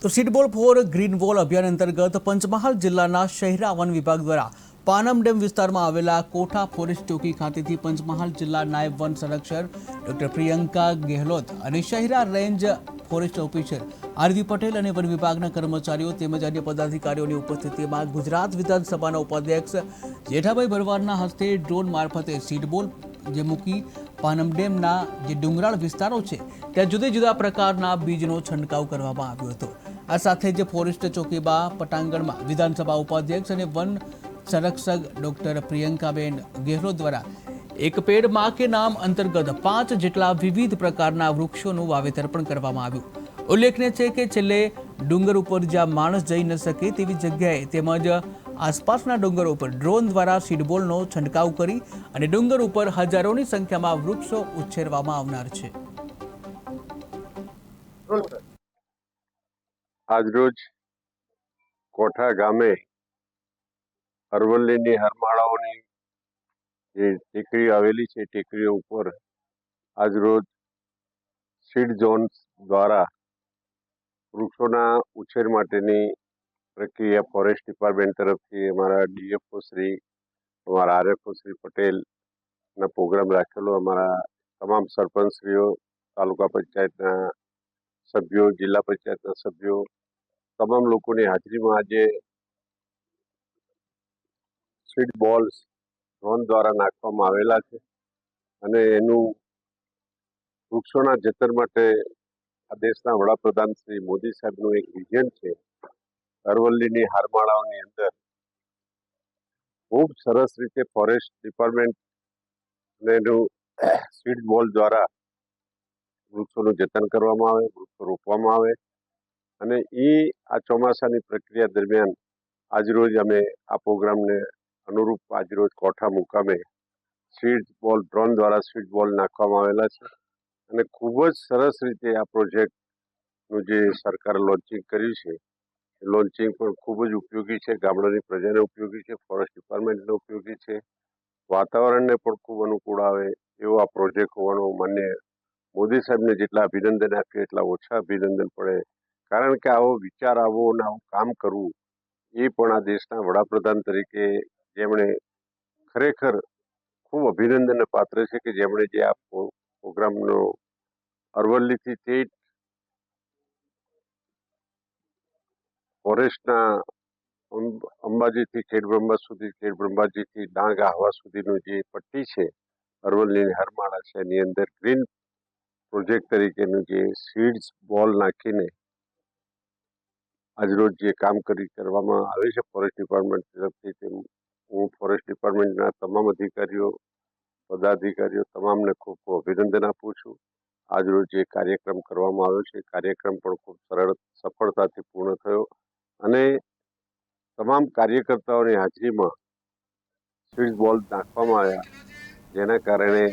તો seed ball four green wall અભિયાન અંતર્ગત પંચમહાલ જિલ્લાના શહેરા વન વિભાગ દ્વારા પાનમ ડેમ વિસ્તારમાં આવેલા કોઠા ફોરેસ્ટ ચોકી ખાતેથી પંચમહાલ જિલ્લા નાયબ વન સંરક્ષક ડોક્ટર પ્રિયંકા ગેહલોત અને Shahera range forest officer R V Patel અને વન વિભાગના કર્મચારીઓ તેમજ અન્ય પદાધિકારીઓની ઉપસ્થિતિમાં ગુજરાત વિધાનસભાના ઉપાધ્યક્ષ જેઠાભાઈ ભરવાડના હસ્તે ડ્રોન મારફતે સીડબોલ જે મૂકી પાનમ ડેમના જે ડુંગરાળ વિસ્તારો છે ત્યાં જુદા જુદા પ્રકારના બીજનો છંટકાવ કરવામાં આવ્યો હતો। આ સાથે જ ફોરેસ્ટ ચોકીમાં પટાંગણમાં વિધાનસભા ઉપાધ્યક્ષ અને વન સંરક્ષક ડોક્ટર પ્રિયંકાબેન ગેહલોત દ્વારા એક પેડ માં કે નામ અંતર્ગત 5 જેટલા વિવિધ પ્રકારના વૃક્ષોનું વાવેતર પણ કરવામાં આવ્યું। ઉલ્લેખનીય છે કે છેલ્લે ડુંગર ઉપર જ્યાં માણસ જઈ ન શકે તેવી જગ્યાએ તેમજ આસપાસના ડુંગરો ઉપર ડ્રોન દ્વારા સીડબોલનો છંટકાવ કરી અને ડુંગર ઉપર હજારોની સંખ્યામાં વૃક્ષો ઉછેરવામાં આવનાર છે। આજરોજ કોઠા ગામે અરવલ્લીની હરમાળાઓની જે ટેકરી આવેલી છે ટેકરીઓ ઉપર આજરોજ સીડ ઝોન દ્વારા વૃક્ષોના ઉછેર માટેની પ્રક્રિયા ફોરેસ્ટ ડિપાર્ટમેન્ટ તરફથી અમારા ડીએફઓ શ્રી અમારા આરએફઓ શ્રી પટેલના પ્રોગ્રામ રાખેલો। અમારા તમામ સરપંચશ્રીઓ, તાલુકા પંચાયતના સભ્યો, જિલ્લા પંચાયતના સભ્યો, તમામ લોકોની હાજરીમાં આજે સીડ બોલ્સ ડ્રોન દ્વારા નાખવામાં આવેલા છે અને એનું વૃક્ષોના જતન માટે આ દેશના વડાપ્રધાન શ્રી મોદી સાહેબનું એક વિઝન છે। અરવલ્લીની હારમાળાઓની અંદર ખૂબ સરસ રીતે ફોરેસ્ટ ડિપાર્ટમેન્ટ અને એનું સીડ બોલ દ્વારા વૃક્ષોનું જતન કરવામાં આવે, વૃક્ષો રોપવામાં આવે અને આ ચોમાસાની પ્રક્રિયા દરમિયાન આજરોજ અમે આ પ્રોગ્રામને અનુરૂપ આજરોજ કોઠા મુકામે સીડ બોલ ડ્રોન દ્વારા સીડ બોલ નાખવામાં આવેલા છે અને ખૂબ જ સરસ રીતે આ પ્રોજેક્ટનું જે સરકારે લોન્ચિંગ કર્યું છે એ લોન્ચિંગ પણ ખૂબ જ ઉપયોગી છે, ગામડાની પ્રજાને ઉપયોગી છે, ફોરેસ્ટ ડિપાર્ટમેન્ટને ઉપયોગી છે, વાતાવરણને પણ ખૂબ અનુકૂળ આવે એવો આ પ્રોજેક્ટ હોવાનો માન્ય મોદી સાહેબને જેટલા અભિનંદન આપીએ એટલા ઓછા અભિનંદન પડે। કારણ કે આવો વિચાર આવવો અને આવું કામ કરવું એ પણ આ દેશના વડાપ્રધાન તરીકે જેમણે ખરેખર ખૂબ અભિનંદનને પાત્ર છે કે જેમણે જે આ પ્રોગ્રામનો અરવલ્લીથી તે ફોરેસ્ટના અંબાજીથી ખેડબ્રહ્મા સુધી, ખેડબ્રહ્માજીથી ડાંગ આહવા સુધીનું જે પટ્ટી છે અરવલ્લીની હરમાળા છે એની અંદર ગ્રીન પ્રોજેક્ટ તરીકેનું જે સીડ્સ બોલ નાખીને આજરોજ જે કામ કરવામાં આવે છે ફોરેસ્ટ ડિપાર્ટમેન્ટ તરફથી હું ફોરેસ્ટ ડિપાર્ટમેન્ટના તમામ અધિકારીઓ, પદાધિકારીઓ તમામને ખૂબ ખૂબ અભિનંદન આપું છું। આજરોજ જે કાર્યક્રમ કરવામાં આવ્યો છે કાર્યક્રમ પણ ખૂબ સફળતાથી પૂર્ણ થયો અને તમામ કાર્યકર્તાઓની હાજરીમાં સીડ બોલ નાખવામાં આવ્યા જેના કારણે